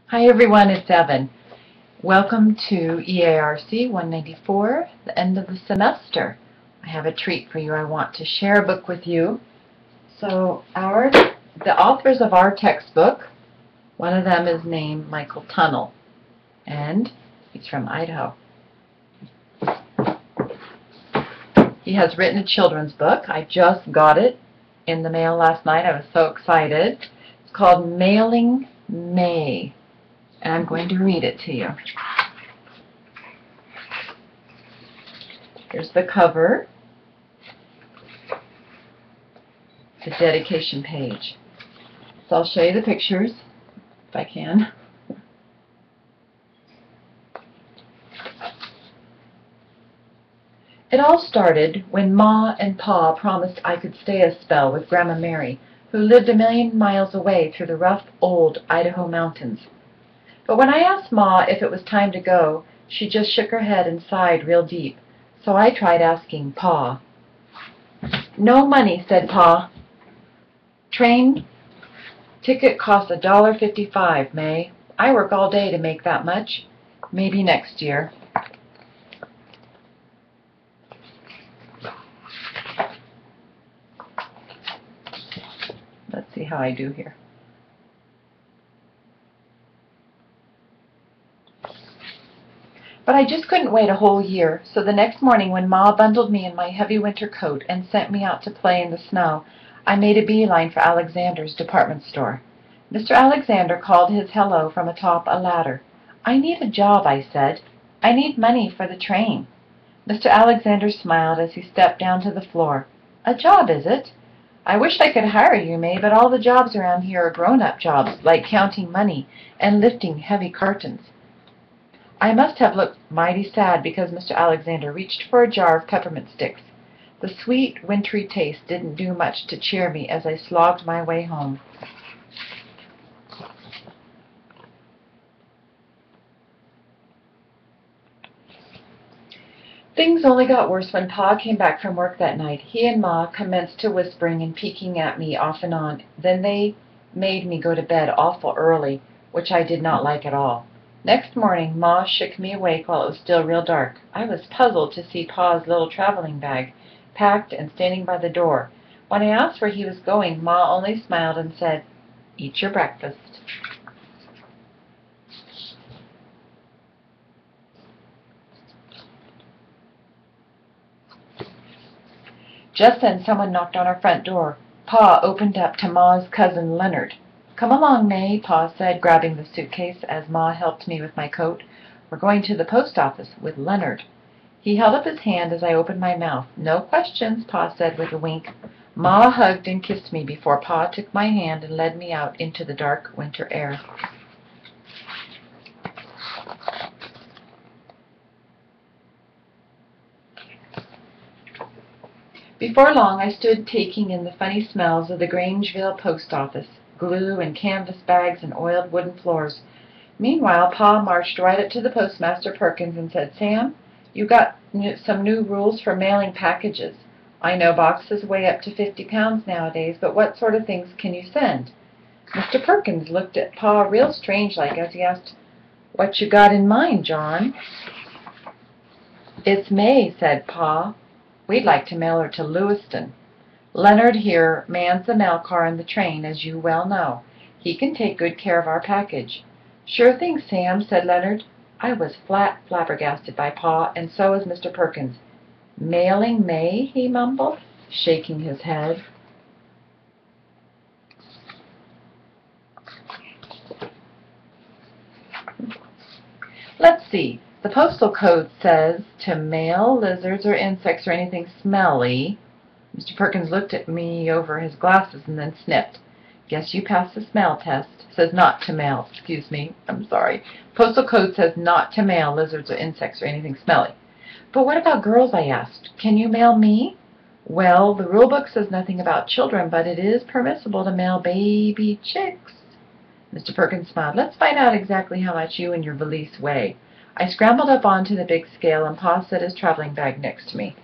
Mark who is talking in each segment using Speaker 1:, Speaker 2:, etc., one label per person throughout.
Speaker 1: Hi everyone, it's Evan. Welcome to EARC 194, the end of the semester. I have a treat for you. I want to share a book with you. So the authors of our textbook, one of them is named Michael Tunnell, and he's from Idaho. He has written a children's book. I just got it in the mail last night. I was so excited. It's called Mailing May, and I'm going to read it to you. Here's the cover, the dedication page. So I'll show you the pictures, if I can. It all started when Ma and Pa promised I could stay a spell with Grandma Mary, who lived 1,000,000 miles away through the rough, old Idaho mountains. But when I asked Ma if it was time to go, she just shook her head and sighed real deep. So I tried asking Pa. "No money," said Pa. "Train ticket costs $1.55, May. I work all day to make that much. Maybe next year." Let's see how I do here. But I just couldn't wait a whole year, so the next morning when Ma bundled me in my heavy winter coat and sent me out to play in the snow, I made a beeline for Alexander's department store. Mr. Alexander called his hello from atop a ladder. "I need a job," I said. "I need money for the train." Mr. Alexander smiled as he stepped down to the floor. "A job, is it? I wish I could hire you, May, but all the jobs around here are grown-up jobs, like counting money and lifting heavy cartons." I must have looked mighty sad because Mr. Alexander reached for a jar of peppermint sticks. The sweet, wintry taste didn't do much to cheer me as I slogged my way home. Things only got worse when Pa came back from work that night. He and Ma commenced to whispering and peeking at me off and on. Then they made me go to bed awful early, which I did not like at all. Next morning, Ma shook me awake while it was still real dark. I was puzzled to see Pa's little traveling bag, packed and standing by the door. When I asked where he was going, Ma only smiled and said, "Eat your breakfast." Just then someone knocked on our front door. Pa opened up to Ma's cousin Leonard. "Come along, May," Pa said, grabbing the suitcase as Ma helped me with my coat. "We're going to the post office with Leonard." He held up his hand as I opened my mouth. "No questions," Pa said with a wink. Ma hugged and kissed me before Pa took my hand and led me out into the dark winter air. Before long, I stood taking in the funny smells of the Grangeville post office, glue and canvas bags and oiled wooden floors. Meanwhile, Pa marched right up to the postmaster Perkins and said, "Sam, you got some new rules for mailing packages. I know boxes weigh up to 50 pounds nowadays, but what sort of things can you send?" Mr. Perkins looked at Pa real strange-like as he asked, "What you got in mind, John?" "It's May," said Pa. "We'd like to mail her to Lewiston. Leonard here mans the mail car and the train, as you well know. He can take good care of our package." "Sure thing, Sam," said Leonard. I was flat flabbergasted by Pa, and so was Mr. Perkins. "Mailing May?" he mumbled, shaking his head. "Let's see. The postal code says to mail lizards or insects or anything smelly." Mr. Perkins looked at me over his glasses and then sniffed. "Guess you passed the smell test. Says not to mail. Excuse me. I'm sorry. Postal code says not to mail lizards or insects or anything smelly." "But what about girls?" I asked. "Can you mail me?" "Well, the rule book says nothing about children, but it is permissible to mail baby chicks." Mr. Perkins smiled. "Let's find out exactly how much you and your valise weigh." I scrambled up onto the big scale, and Pa set his traveling bag next to me.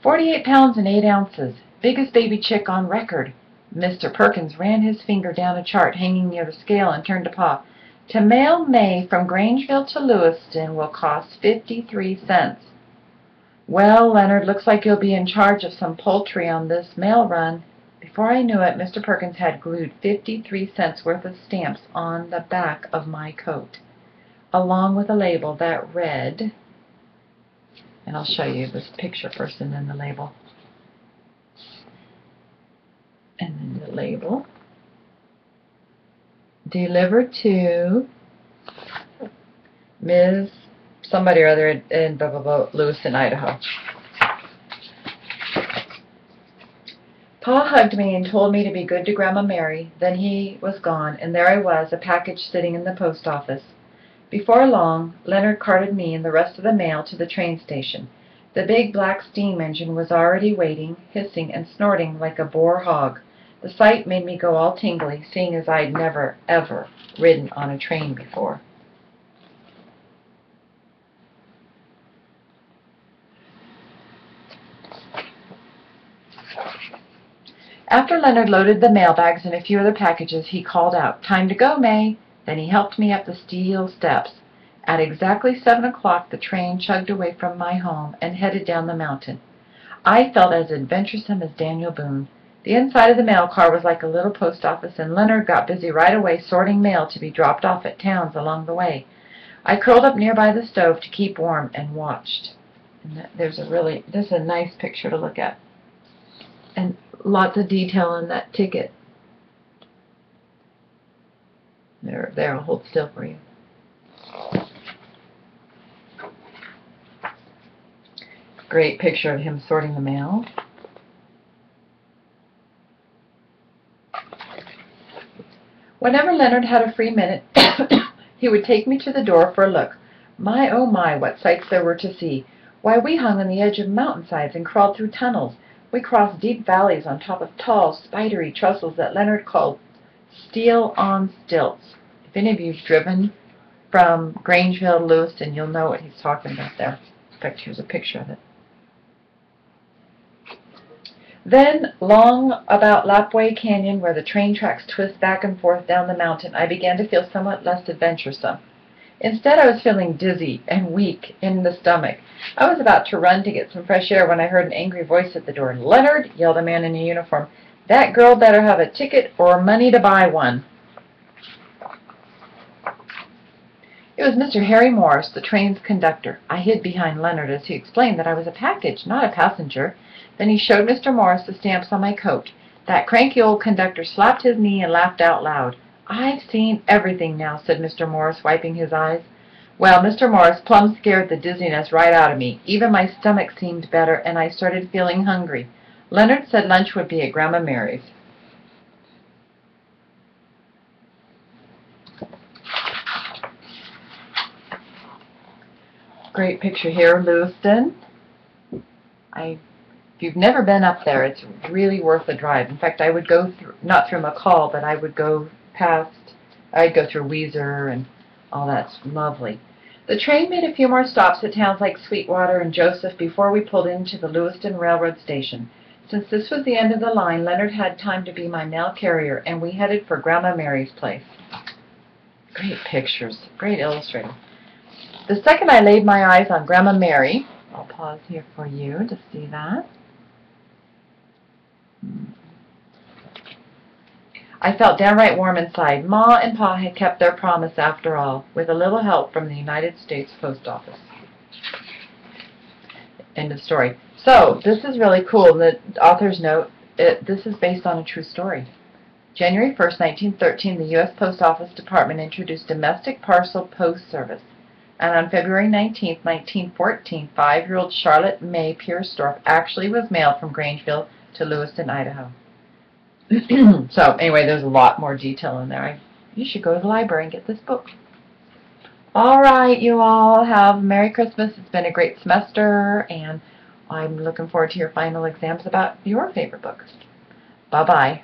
Speaker 1: "48 pounds and 8 ounces. Biggest baby chick on record." Mr. Perkins ran his finger down a chart hanging near the scale and turned to Pa. "To mail May from Grangeville to Lewiston will cost 53 cents. "Well, Leonard, looks like you'll be in charge of some poultry on this mail run." Before I knew it, Mr. Perkins had glued 53 cents worth of stamps on the back of my coat, along with a label that read, and I'll show you this picture first and then the label. And then the label. "Delivered to Ms. somebody or other in blah, blah, blah, Lewiston, Idaho." Pa hugged me and told me to be good to Grandma Mary. Then he was gone, and there I was, a package sitting in the post office. Before long, Leonard carted me and the rest of the mail to the train station. The big black steam engine was already waiting, hissing and snorting like a boar hog. The sight made me go all tingly, seeing as I'd never, ever ridden on a train before. After Leonard loaded the mailbags and a few other packages, he called out, "Time to go, May." Then he helped me up the steel steps. At exactly 7 o'clock, the train chugged away from my home and headed down the mountain. I felt as adventuresome as Daniel Boone. The inside of the mail car was like a little post office, and Leonard got busy right away sorting mail to be dropped off at towns along the way. I curled up nearby the stove to keep warm and watched. And this is a nice picture to look at. And lots of detail in that ticket. There, I'll hold still for you. Great picture of him sorting the mail. Whenever Leonard had a free minute, he would take me to the door for a look. My, oh my, what sights there were to see. Why, we hung on the edge of mountainsides and crawled through tunnels. We crossed deep valleys on top of tall, spidery trestles that Leonard called steel on stilts. If any of you have driven from Grangeville to Lewiston, you'll know what he's talking about there. In fact, here's a picture of it. Then, long about Lapway Canyon, where the train tracks twist back and forth down the mountain, I began to feel somewhat less adventuresome. Instead, I was feeling dizzy and weak in the stomach. I was about to run to get some fresh air when I heard an angry voice at the door. "Leonard," yelled a man in a uniform, "that girl better have a ticket or money to buy one." It was Mr. Harry Morris, the train's conductor. I hid behind Leonard as he explained that I was a package, not a passenger. Then he showed Mr. Morris the stamps on my coat. That cranky old conductor slapped his knee and laughed out loud. "I've seen everything now," said Mr. Morris, wiping his eyes. Well, Mr. Morris plumb scared the dizziness right out of me. Even my stomach seemed better, and I started feeling hungry. Leonard said lunch would be at Grandma Mary's. Great picture here, Lewiston. If you've never been up there, it's really worth a drive. In fact, I would go through, not through McCall, but I would go I'd go through Weiser and all that's lovely. The train made a few more stops at towns like Sweetwater and Joseph before we pulled into the Lewiston Railroad Station. Since this was the end of the line, Leonard had time to be my mail carrier, and we headed for Grandma Mary's place. Great pictures, great illustrating. The second I laid my eyes on Grandma Mary, I'll pause here for you to see that. I felt downright warm inside. Ma and Pa had kept their promise after all, with a little help from the United States Post Office. End of story. So, this is really cool. The author's note, this is based on a true story. January 1st, 1913, the U.S. Post Office Department introduced domestic parcel post service. And on February 19, 1914, 5-year-old Charlotte May Piersdorf actually was mailed from Grangeville to Lewiston, Idaho. So, anyway, there's a lot more detail in there. You should go to the library and get this book. All right, you all have a Merry Christmas. It's been a great semester, and I'm looking forward to your final exams about your favorite books. Bye-bye.